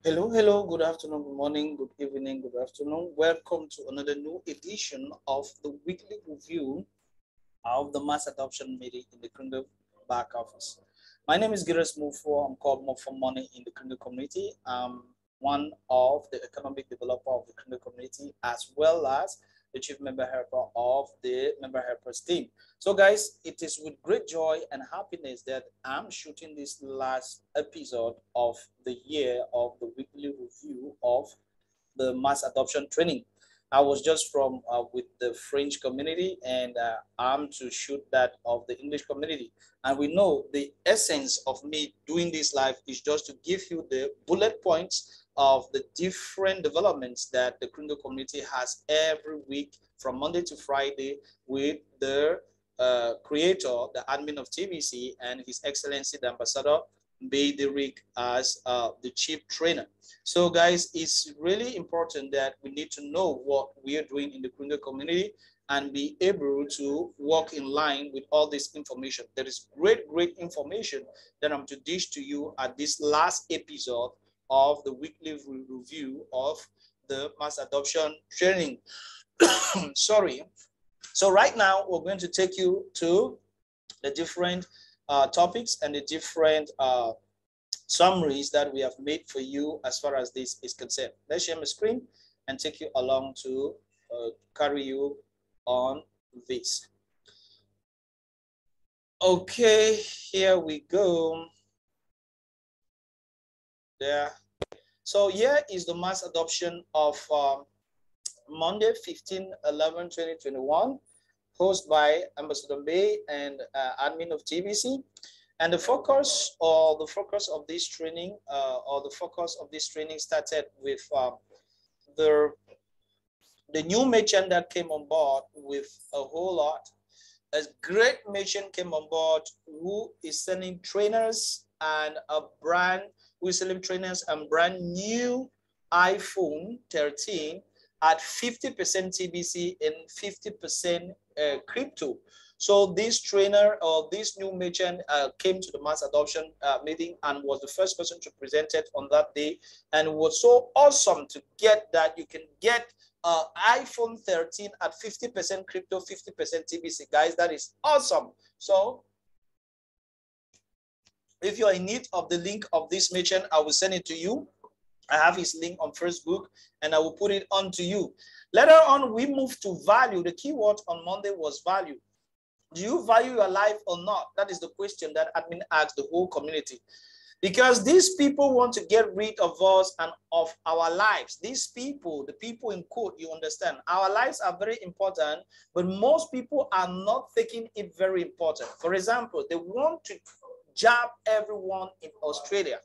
Hello, good afternoon, good morning, good evening, good afternoon. Welcome to another new edition of the weekly review of the mass adoption meeting in the Kringle back office. My name is Gires Mufo. I'm called More Money in the Kringle community. I'm one of the economic developer of the Kringle community, as well as the chief member helper of the member helpers team. So guys, it is with great joy and happiness that I'm shooting this last episode of the year of the weekly review of the mass adoption training. I was just from with the French community, and I'm to shoot that of the English community. And we know the essence of me doing this live is just to give you the bullet points of the different developments that the Kringle community has every week from Monday to Friday with the creator, the admin of TBC, and His Excellency the Ambassador Beiderick as the chief trainer. So guys, it's really important that we need to know what we are doing in the Kringle community and be able to walk in line with all this information. There is great information that I'm to dish to you at this last episode of the weekly review of the mass adoption training. Sorry. So right now, we're going to take you to the different topics and the different summaries that we have made for you as far as this is concerned. Let's share my screen and take you along to carry you on this. Okay, here we go. There. So here is the mass adoption of Monday, 15/11/2021, hosted by Ambassador Bay and admin of TBC. And the focus of this training started with the new merchant that came on board with a whole lot. A great merchant came on board who is selling trainers and brand new iPhone 13 at 50% TBC and 50% crypto. So this trainer or this new merchant came to the mass adoption meeting and was the first person to present it on that day. And it was so awesome to get that you can get iPhone 13 at 50% crypto, 50% TBC. Guys, that is awesome. So if you're in need of the link of this merchant, I will send it to you. I have his link on Facebook and I will put it on to you. Later on, we move to value. The keyword on Monday was value. Do you value your life or not? That is the question that admin asked the whole community. Because these people want to get rid of us and of our lives. These people, the people in quote, you understand, our lives are very important, but most people are not taking it very important. For example, they want to jab everyone in Australia.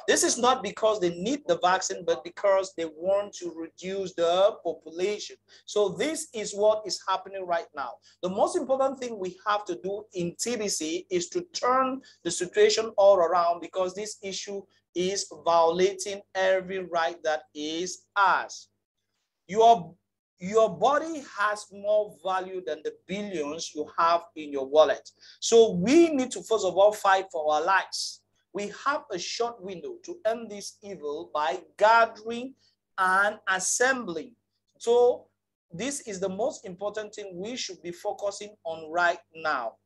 This is not because they need the vaccine, but because they want to reduce the population. So this is what is happening right now. The most important thing we have to do in TBC is to turn the situation all around, because this issue is violating every right that is ours. Your body has more value than the billions you have in your wallet. So we need to first of all fight for our lives. We have a short window to end this evil by gathering and assembling. So this is the most important thing we should be focusing on right now.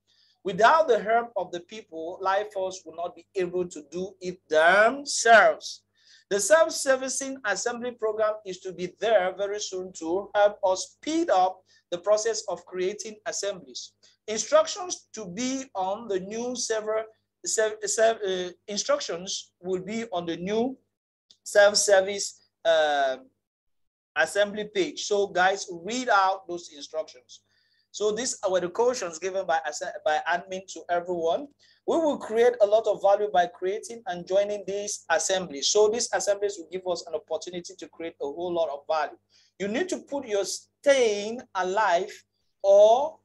Without the help of the people, life force will not be able to do it themselves. The self-servicing assembly program is to be there very soon to help us speed up the process of creating assemblies. Instructions to be on the new instructions will be on the new self-service assembly page. So guys, read out those instructions. So these were the cautions given by admin to everyone. We will create a lot of value by creating and joining these assemblies. So these assemblies will give us an opportunity to create a whole lot of value. You need to put your staying alive, or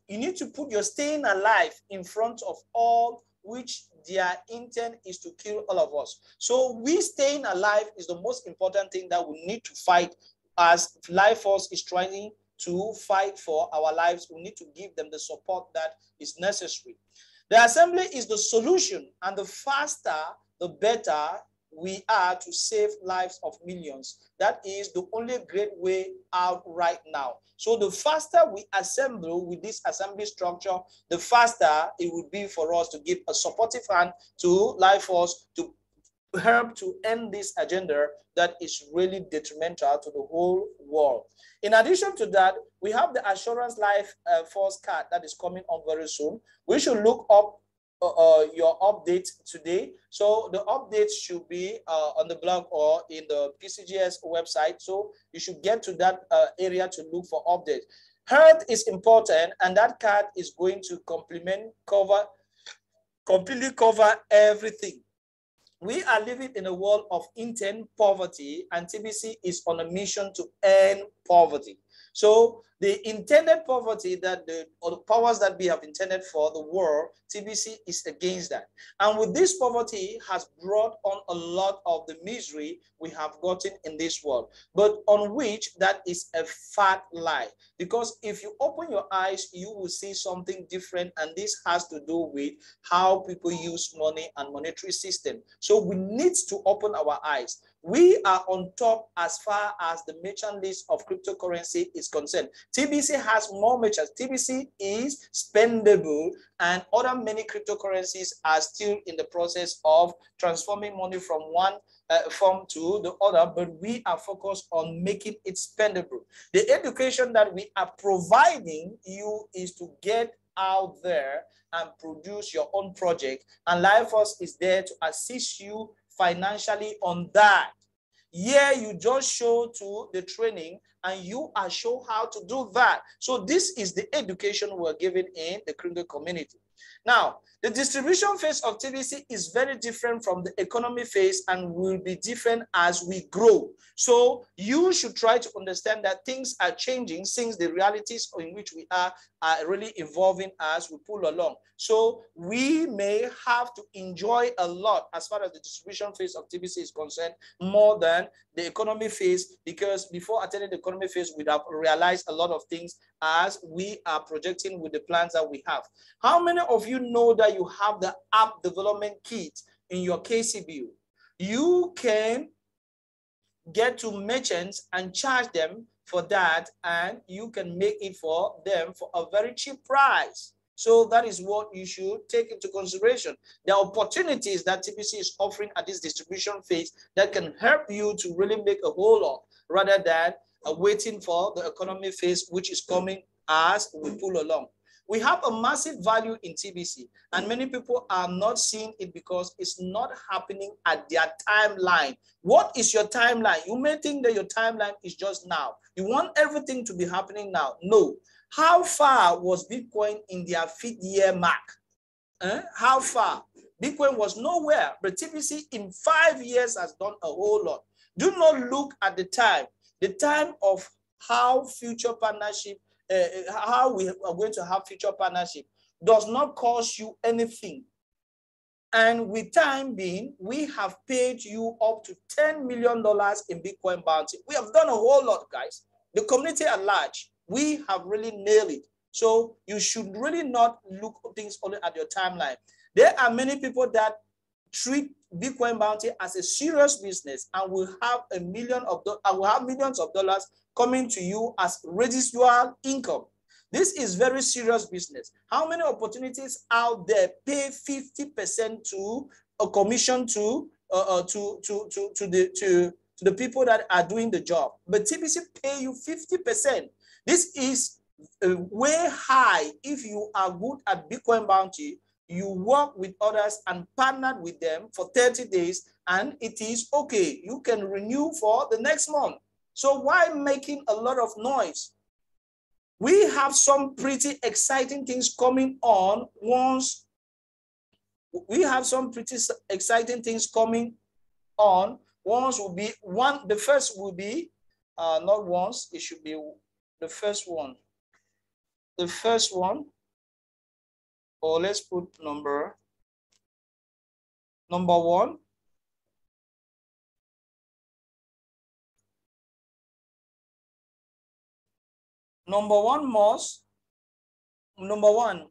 you need to put your staying alive in front of all, which their intent is to kill all of us. So we staying alive is the most important thing that we need to fight, as life force is trying to fight for our lives. We need to give them the support that is necessary. The assembly is the solution, and the faster, the better we are to save lives of millions. That is the only great way out right now. So the faster we assemble with this assembly structure, the faster it would be for us to give a supportive hand to Life Force to help to end this agenda that is really detrimental to the whole world. In addition to that, we have the Assurance Life Force card that is coming on very soon. We should look up your update today. So the updates should be on the blog or in the PCGS website. So you should get to that area to look for updates. Health is important, and that card is going to completely cover everything. We are living in a world of intense poverty, and TBC is on a mission to end poverty. So the intended poverty that the powers that we have intended for the world, TBC is against that. And with this poverty has brought on a lot of the misery we have gotten in this world, but on which that is a fat lie. Because if you open your eyes, you will see something different, and this has to do with how people use money and monetary system. So we need to open our eyes. We are on top as far as the merchant list of cryptocurrency is concerned. TBC has more merchants. TBC is spendable, and other many cryptocurrencies are still in the process of transforming money from one form to the other, but we are focused on making it spendable. The education that we are providing you is to get out there and produce your own project, and Life Force is there to assist you financially on that. Yeah, you just show to the training and you are shown how to do that. So this is the education we're giving in the crypto community. Now, the distribution phase of TBC is very different from the economy phase and will be different as we grow. So you should try to understand that things are changing since the realities in which we are really evolving as we pull along. So we may have to enjoy a lot as far as the distribution phase of TBC is concerned more than the economy phase, because before attending the economy phase, we'd have realized a lot of things as we are projecting with the plans that we have. How many of you know that you have the app development kit in your KCBU? You can get to merchants and charge them for that, and you can make it for them for a very cheap price. So that is what you should take into consideration. The opportunities that TBC is offering at this distribution phase that can help you to really make a whole lot rather than waiting for the economy phase, which is coming as we pull along. We have a massive value in TBC, and many people are not seeing it because it's not happening at their timeline. What is your timeline? You may think that your timeline is just now. You want everything to be happening now. No. How far was Bitcoin in their 5th year mark? How far? Bitcoin was nowhere, but TBC in 5 years has done a whole lot. Do not look at the time of how future partnership, how we are going to have future partnership does not cost you anything. And with time being, we have paid you up to $10 million in Bitcoin bounty. We have done a whole lot, guys. The community at large, we have really nailed it. So you should really not look at things only at your timeline. There are many people that treat Bitcoin bounty as a serious business and will have millions of dollars coming to you as residual income. This is very serious business. How many opportunities out there pay 50% to a commission to the people that are doing the job? But TBC pay you 50%. This is way high. If you are good at Bitcoin bounty, you work with others and partner with them for 30 days, and it is okay. You can renew for the next month. So why making a lot of noise? We have some pretty exciting things coming on once. We have some pretty exciting things coming on. Once will be one. The first will be not once. It should be the first one. The first one. Or let's put number one. Number one,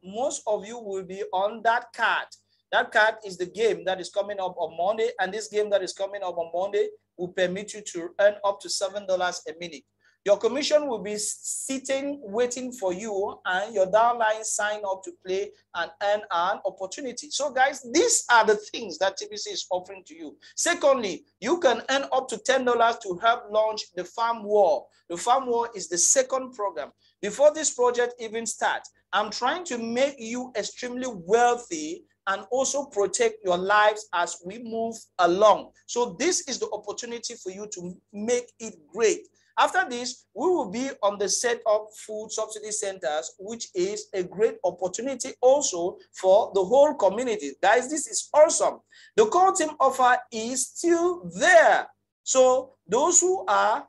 most of you will be on that card. That card is the game that is coming up on Monday, and this game that is coming up on Monday will permit you to earn up to $7 a minute. Your commission will be sitting, waiting for you, and your downline sign up to play and earn an opportunity. So guys, these are the things that TBC is offering to you. Secondly, you can earn up to $10 to help launch the Farm War. The Farm War is the second program. Before this project even starts, I'm trying to make you extremely wealthy and also protect your lives as we move along. So this is the opportunity for you to make it great. After this, we will be on the set of food subsidy centers, which is a great opportunity also for the whole community. Guys, this is awesome. The core team offer is still there. So those who are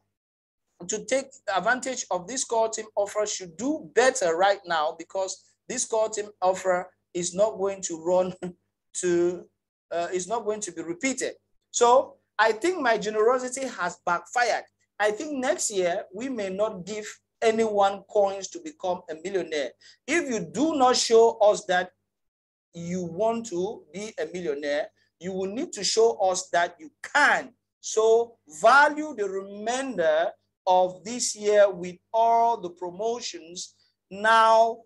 to take advantage of this core team offer should do better right now, because this core team offer is not going to run to, is not going to be repeated. So I think my generosity has backfired. I think next year we may not give anyone coins to become a millionaire. If you do not show us that you want to be a millionaire, you will need to show us that you can. So value the remainder of this year with all the promotions. Now,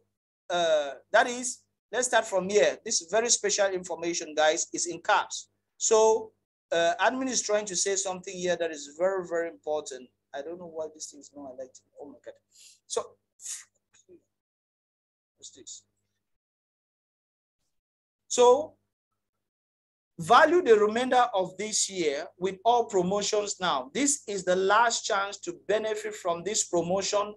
that is, let's start from here. This very special information, guys, is in caps. So admin is trying to say something here that is very, very important. I don't know why this thing is not elected. Oh my God. So, what's this? So, value the remainder of this year with all promotions now. This is the last chance to benefit from this promotion,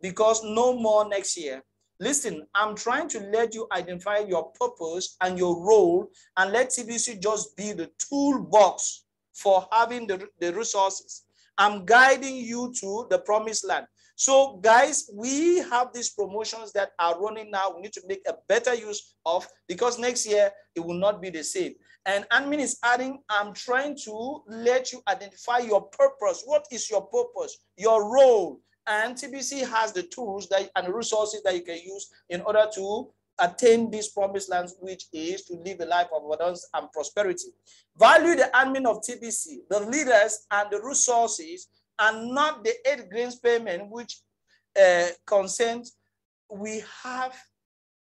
because no more next year. Listen, I'm trying to let you identify your purpose and your role, and let TBC just be the toolbox for having the resources. I'm guiding you to the promised land. So guys, we have these promotions that are running now. We need to make a better use of, because next year it will not be the same. And admin is adding, I'm trying to let you identify your purpose. What is your purpose? Your role. And TBC has the tools that, and the resources that you can use in order to attain these promised lands, which is to live a life of abundance and prosperity. Value the admin of TBC, the leaders and the resources, and not the 8 grains payment, which consent. We have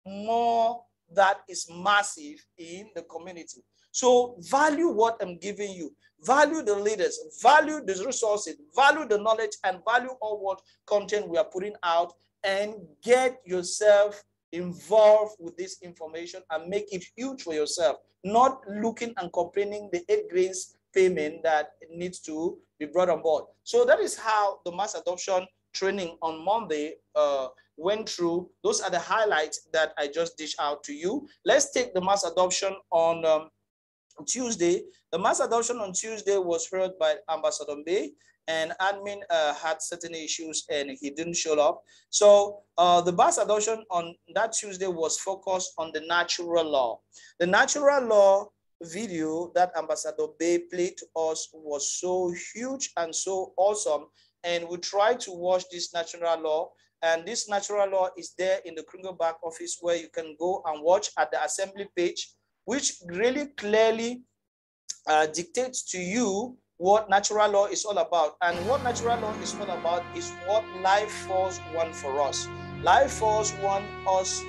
more that is massive in the community. So value what I'm giving you. Value the leaders, value the resources, value the knowledge, and value all what content we are putting out, and get yourself involved with this information and make it huge for yourself, not looking and complaining the 8 grains payment that needs to be brought on board. So that is how the mass adoption training on Monday went through. Those are the highlights that I just dished out to you. Let's take the mass adoption on Tuesday. The mass adoption on Tuesday was heard by Ambassador Bay, and admin had certain issues and he didn't show up. So the mass adoption on that Tuesday was focused on the natural law. The natural law video that Ambassador Bay played to us was so huge and so awesome. And we tried to watch this natural law. And this natural law is there in the Kringle back office, where you can go and watch at the assembly page, which really clearly dictates to you what natural law is all about. And what natural law is all about is what Life Force want for us. Life Force want us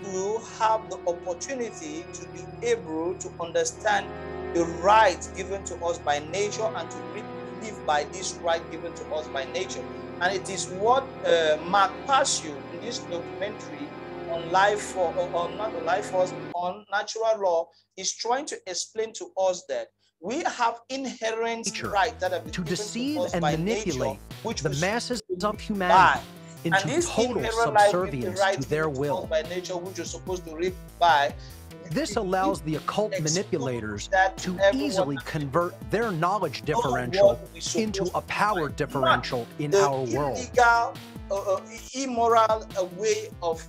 to have the opportunity to be able to understand the rights given to us by nature, and to live by this right given to us by nature. And it is what Mark Passio in this documentary on Life Force, or not the Life Force, on natural law, is trying to explain to us that we have inherent rights that have been to given deceive to us and by manipulate nature, which the masses of humanity by. into total subservience to their will. By nature, which you're supposed to live by. This allows the occult manipulators to easily convert their knowledge differential into a power differential in our world. Illegal, immoral way of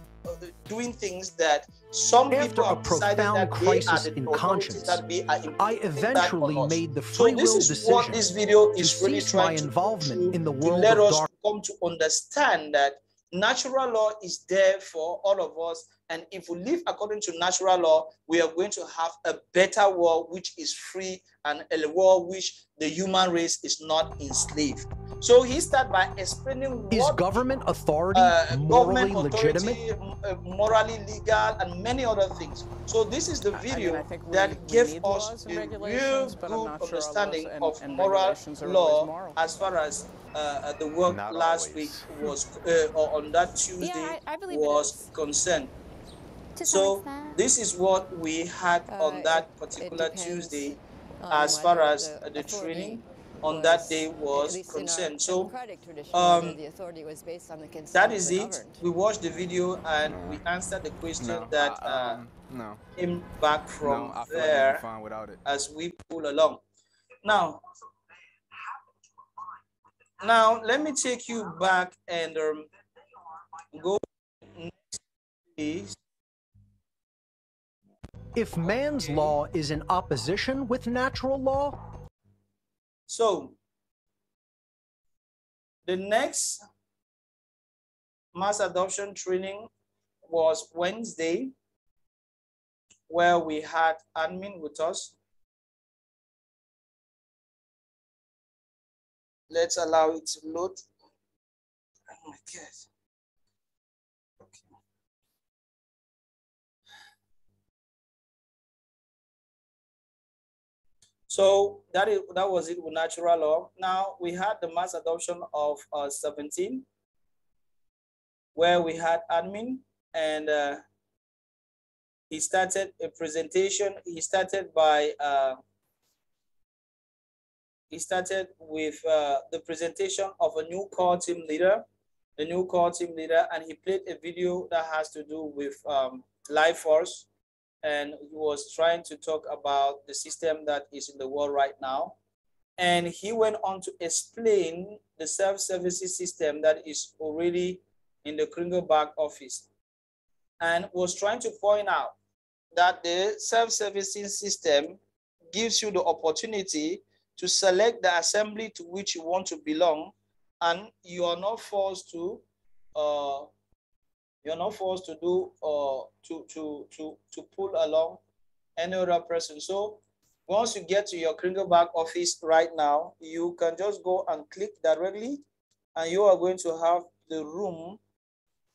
doing things that some people have decided that crisis in conscience, I eventually made the free will decision this video is to really cease my trying involvement in the to world let of us darkness. come to understand that natural law is there for all of us, And if we live according to natural law, we are going to have a better world which is free and a world which the human race is not enslaved. So he started by explaining is what government authority morally legitimate, morally legal, and many other things. So this is the video that gave us a real good understanding of moral law as far as the work last week was or on that Tuesday was concerned. So this is what we had on that particular Tuesday as far as the training on that day was concerned. So that is it. We watched the video and we answered the question that came back from there as we pull along. Now let me take you back and go next, please. If man's law is in opposition with natural law? So, the next mass adoption training was Wednesday, where we had admin with us. Let's allow it to load. Oh my God. So that was it with natural law. Now we had the mass adoption of 17, where we had admin, and he started a presentation. He started with the presentation of a new core team leader, and he played a video that has to do with life force. And he was trying to talk about the system that is in the world right now. And he went on to explain the self-servicing system that is already in the Kringle back office, and was trying to point out that the self-servicing system gives you the opportunity to select the assembly to which you want to belong, and you are not forced to do to pull along any other person. So once you get to your Kringle back office right now, you can just go and click directly, and you are going to have the room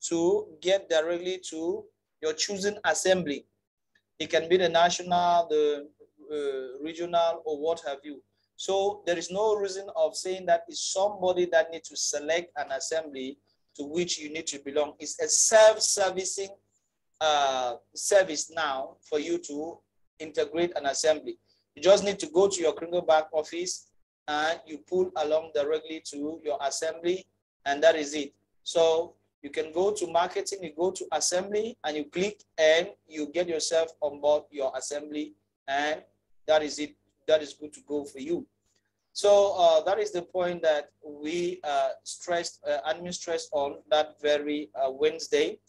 to get directly to your choosing assembly. It can be the national, the regional, or what have you. So there is no reason of saying that it's somebody that needs to select an assembly to which you need to belong. It's a self-servicing service now for you to integrate an assembly. You just need to go to your Kringle back office and you pull along directly to your assembly, and that is it. So you can go to marketing, you go to assembly, and you click and you get yourself on board your assembly, and that is it. That is good to go for you. So that is the point that we admin stressed on that very Wednesday.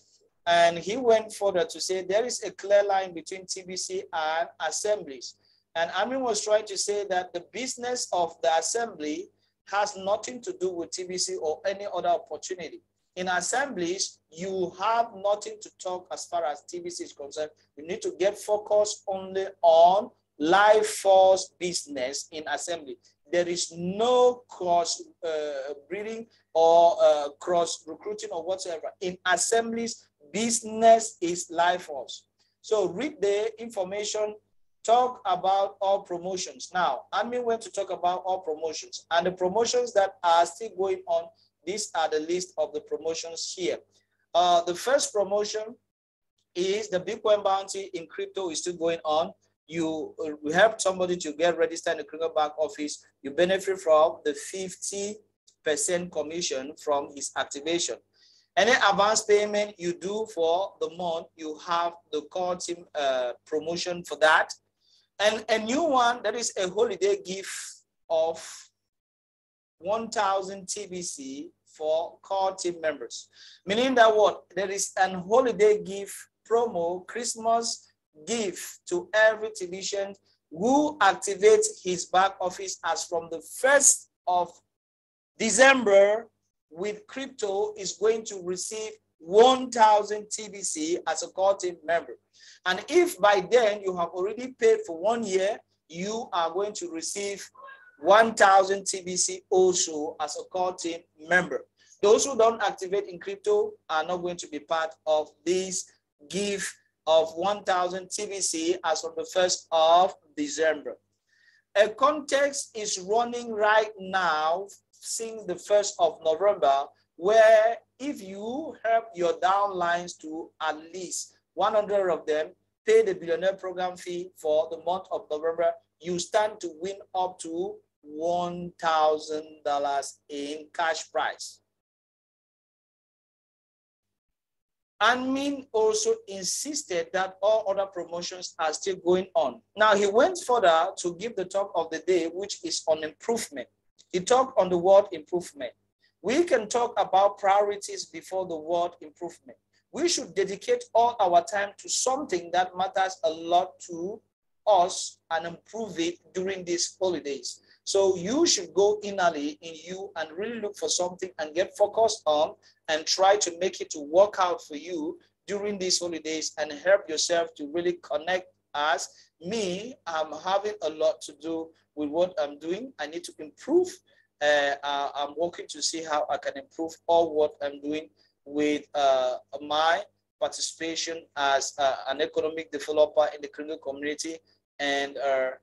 And he went further to say there is a clear line between TBC and assemblies. And admin was trying to say that the business of the assembly has nothing to do with TBC or any other opportunity. In assemblies, you have nothing to talk as far as TBC is concerned. You need to get focused only on life force business in assembly. There is no cross breeding or cross recruiting or whatsoever. In assemblies, business is life force. So read the information, talk about all promotions. Now, admin went to talk about all promotions, and the promotions that are still going on. These are the list of the promotions here. The first promotion is the Bitcoin bounty in crypto is still going on. You help somebody to get registered in the Kringle back office. You benefit from the 50% commission from his activation. Any advance payment you do for the month, you have the core team promotion for that. And a new one, that is a holiday gift of 1,000 TBC for core team members. Meaning that what? There is an holiday gift promo, Christmas gift to every technician who activates his back office as from the 1st of December with crypto is going to receive 1,000 TBC as a core team member. And if by then you have already paid for 1 year, you are going to receive 1,000 TBC also as a core team member. Those who don't activate in crypto are not going to be part of this gift of 1,000 TBC as from the 1st of December. A contest is running right now since the 1st of November, where if you help your downlines to at least 100 of them pay the billionaire program fee for the month of November, you stand to win up to $1,000 in cash prize. Admin also insisted that all other promotions are still going on. Now, he went further to give the talk of the day, which is on improvement. He talked on the word improvement. We can talk about priorities before the word improvement. We should dedicate all our time to something that matters a lot to us and improve it during these holidays. So you should go innerly in you and really look for something and get focused on and try to make it to work out for you during these holidays and help yourself to really connect. As me, I'm having a lot to do with what I'm doing. I need to improve. I'm working to see how I can improve all what I'm doing with my participation as an economic developer in the criminal community and a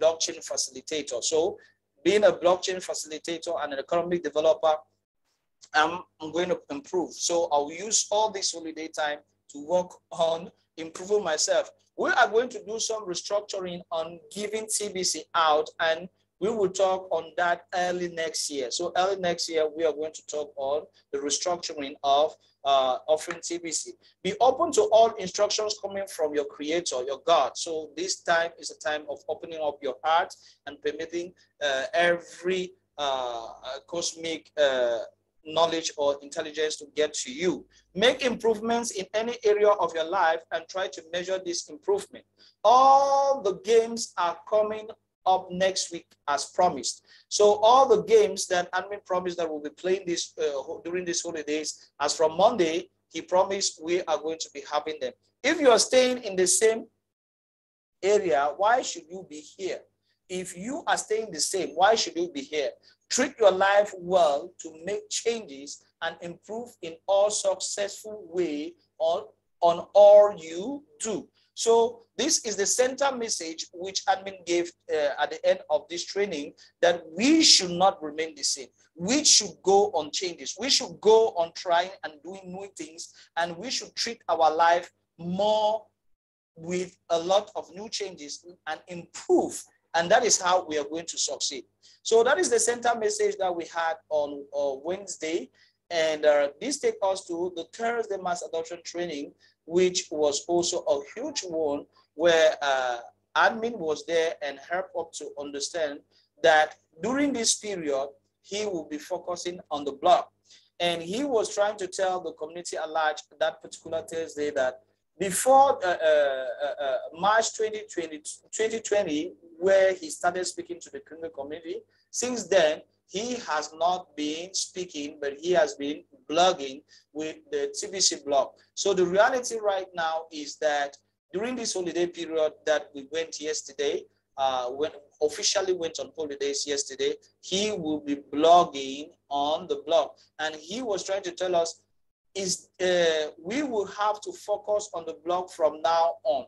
blockchain facilitator. So being a blockchain facilitator and an economic developer, I'm going to improve. So I'll use all this holiday time to work on improving myself. We are going to do some restructuring on giving TBC out, and we will talk on that early next year. So early next year, we are going to talk on the restructuring of offering TBC. Be open to all instructions coming from your creator, your God. So this time is a time of opening up your heart and permitting every cosmic knowledge or intelligence to get to you. Make improvements in any area of your life and try to measure this improvement. All the games are coming up next week as promised. So all the games that admin promised that we'll be playing this during these holidays, as from Monday, he promised we are going to be having them. If you are staying in the same area, why should you be here? If you are staying the same, why should you be here? Treat your life well to make changes and improve in all successful way on all you do. So this is the center message which admin gave at the end of this training, that we should not remain the same. We should go on changes. We should go on trying and doing new things, and we should treat our life more with a lot of new changes and improve. And that is how we are going to succeed. So that is the center message that we had on Wednesday. And this takes us to the Thursday mass adoption training, which was also a huge one, where admin was there and helped us to understand that during this period, he will be focusing on the block. And he was trying to tell the community at large that particular Thursday that before March 2020, where he started speaking to the criminal community, since then, he has not been speaking, but he has been blogging with the TBC blog. So the reality right now is that during this holiday period that we went yesterday, when officially went on holidays yesterday, he will be blogging on the blog. And he was trying to tell us is we will have to focus on the blog from now on.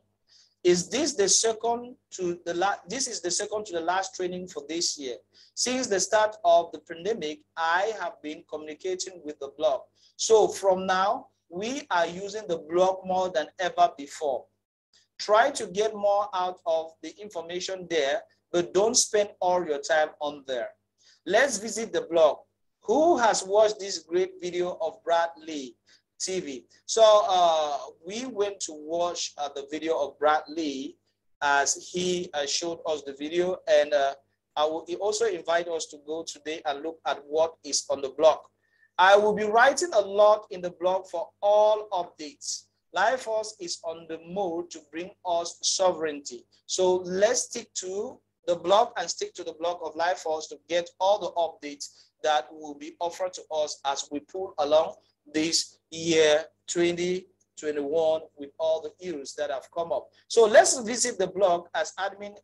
Is this the second to the last? This is the second to the last training for this year. Since the start of the pandemic, I have been communicating with the blog. So from now, we are using the blog more than ever before. Try to get more out of the information there, but don't spend all your time on there. Let's visit the blog. Who has watched this great video of Brad Lee TV? So we went to watch the video of Brad Lee as he showed us the video, and I will also invite us to go today and look at what is on the blog. I will be writing a lot in the blog for all updates. LifeForce is on the mode to bring us sovereignty. So let's stick to the blog and stick to the blog of LifeForce to get all the updates that will be offered to us as we pull along this year 2021 with all the issues that have come up. So let's visit the blog as admin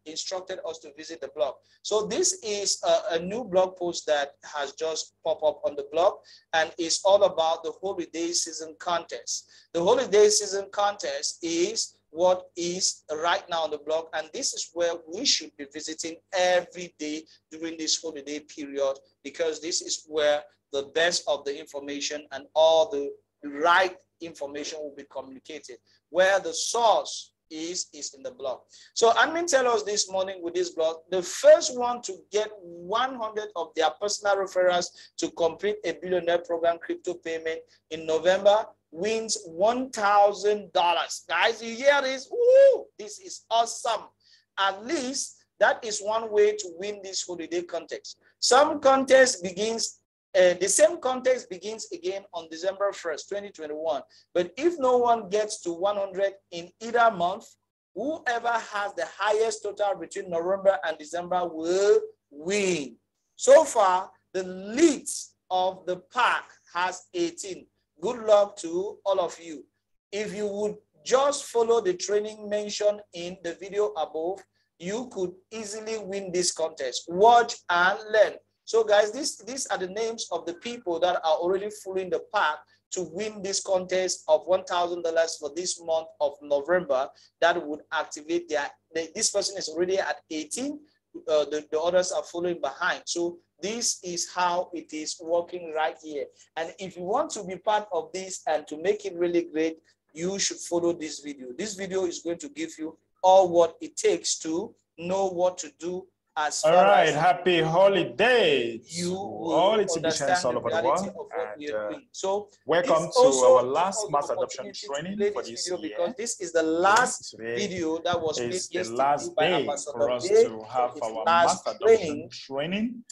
instructed us to visit the blog. So this is a new blog post that has just popped up on the blog, and it's all about the holiday season contest. The holiday season contest is what is right now on the blog, and this is where we should be visiting every day during this holiday period, because this is where the best of the information and all the right information will be communicated. Where the source is in the blog. So admin tell us this morning with this blog, the first one to get 100 of their personal referrals to complete a billionaire program crypto payment in November wins $1,000. Guys, you hear this? Ooh, this is awesome. At least that is one way to win this holiday contest. Some contest begins the same contest begins again on December 1st, 2021. But if no one gets to 100 in either month, whoever has the highest total between November and December will win. So far, the lead of the pack has 18. Good luck to all of you. If you would just follow the training mentioned in the video above, you could easily win this contest. Watch and learn. So guys, these are the names of the people that are already following the pack to win this contest of $1,000 for this month of November. That would activate this person is already at 18. The others are following behind. So this is how it is working right here. And if you want to be part of this and to make it really great, you should follow this video. This video is going to give you all what it takes to know what to do. All right, happy holiday to all its exhibitions all over the world. And so welcome to our last mass adoption training for this year. Because this is the last video that was made yesterday the last day for us to have our mass adoption training.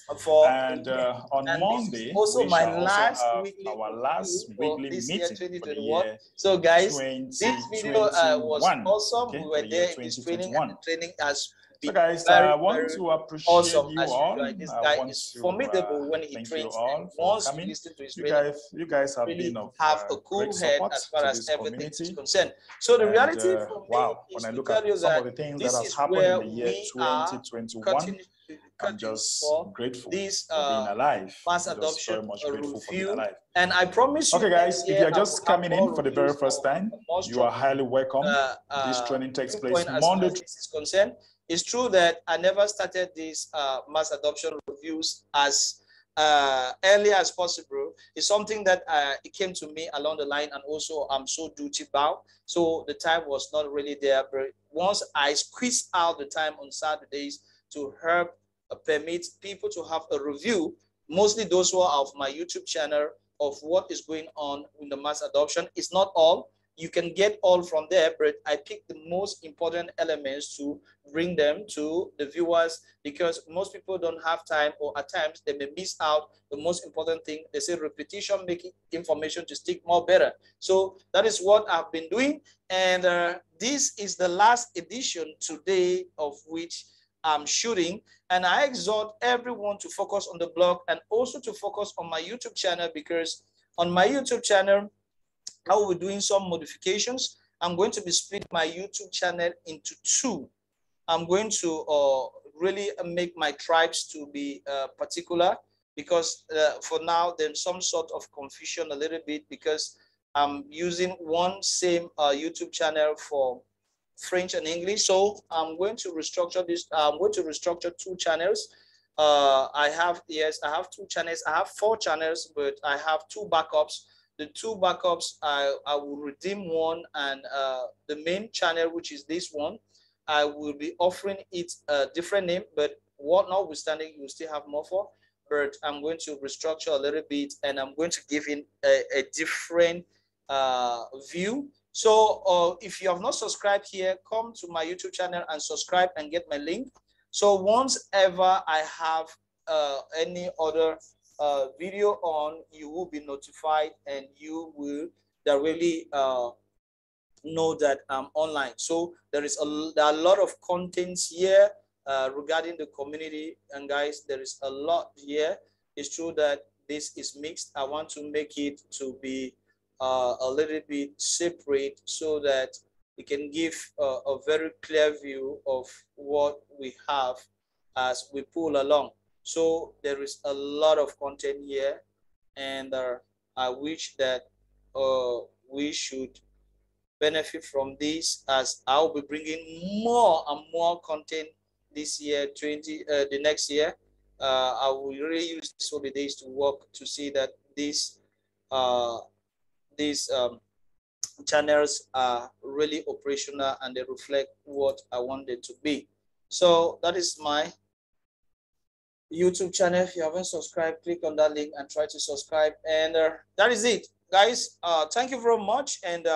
And on Monday, also we my shall last also have our last weekly meeting for the year. So guys, this video was awesome. Okay, we were there in this training, and the training has so guys, I want to appreciate awesome you all. This guy want is to formidable when he thank trains. you all for coming. Listen to his you guys have really been of have a cool great head support as far to as this everything community. is concerned. So the reality for me wow, is when I look to tell at you some that of the things this that has is happened where in the year we are 2021, I'm just grateful this for being alive. mass I'm just very much grateful for being alive. And I promise you, okay guys, if you're just coming in for the very first time, you are highly welcome. This training takes place Monday. This is concerned. It's true that I never started these mass adoption reviews as early as possible. It's something that it came to me along the line, and also I'm so duty bound. So the time was not really there. But once I squeezed out the time on Saturdays to help permit people to have a review, mostly those who are of my YouTube channel, of what is going on in the mass adoption. It's not all. You can get all from there, but I picked the most important elements to bring them to the viewers, because most people don't have time, or at times they may miss out the most important thing. They say repetition making information to stick more better. So that is what I've been doing. And this is the last edition today of which I'm shooting. And I exhort everyone to focus on the blog and also to focus on my YouTube channel, because on my YouTube channel, I will be doing some modifications. I'm going to be splitting my YouTube channel into two. I'm going to really make my tribes to be particular, because for now there's some sort of confusion a little bit, because I'm using one same YouTube channel for French and English. So I'm going to restructure this. I'm going to restructure two channels. I have two channels. I have 4 channels, but I have 2 backups. The 2 backups, I will redeem one, and the main channel, which is this one, I will be offering it a different name, but what notwithstanding, you still have more for. But I'm going to restructure a little bit, and I'm going to give in a different view. So if you have not subscribed here, come to my YouTube channel and subscribe and get my link. So once ever I have any other video on, you will be notified, and you will really know that I'm online. So there are a lot of contents here regarding the community, and guys, there is a lot here. It's true that this is mixed. I want to make it to be a little bit separate so that it can give a very clear view of what we have as we pull along. So there is a lot of content here, and I wish that we should benefit from this, as I'll be bringing more and more content this year, the next year. I will really use these holidays to work to see that these channels are really operational and they reflect what I want them to be. So that is my YouTube channel. If you haven't subscribed, click on that link and try to subscribe. And that is it, guys. Thank you very much. And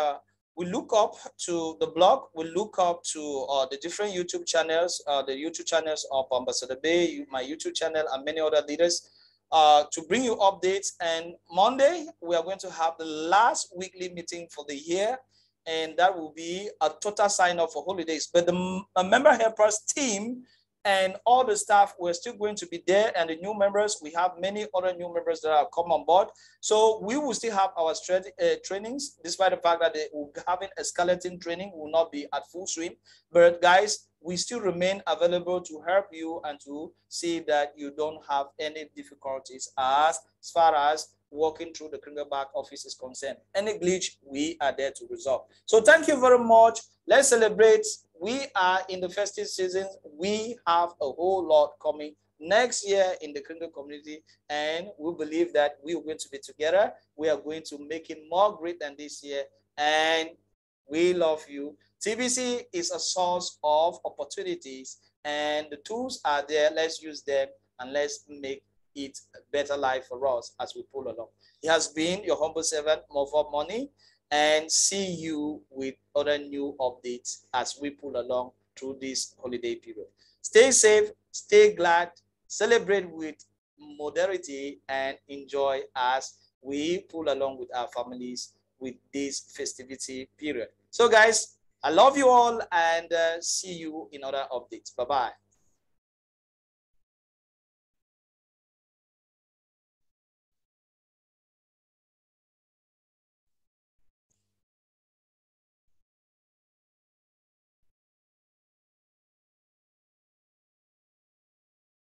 we look up to the blog. We look up to the different YouTube channels, the YouTube channels of Ambassador Bay, my YouTube channel, and many other leaders to bring you updates. And Monday, we are going to have the last weekly meeting for the year. And that will be a total sign off for holidays. But the member helpers team and all the staff, we're still going to be there, and the new members, we have many other new members that have come on board. So we will still have our trainings, despite the fact that we're having a skeleton training, will not be at full swing. But guys, we still remain available to help you and to see that you don't have any difficulties as far as working through the criminal back office is concerned. Any glitch, we are there to resolve. So thank you very much. Let's celebrate. We are in the festive season. We have a whole lot coming next year in the criminal community, and we believe that we are going to be together. We are going to make it more great than this year, and we love you. TBC is a source of opportunities, and the tools are there. Let's use them and let's make it a better life for us as we pull along. It has been your humble servant, Mova Money, and see you with other new updates as we pull along through this holiday period. Stay safe, stay glad, celebrate with moderation, and enjoy as we pull along with our families with this festivity period. So guys, I love you all, and see you in other updates. Bye-bye.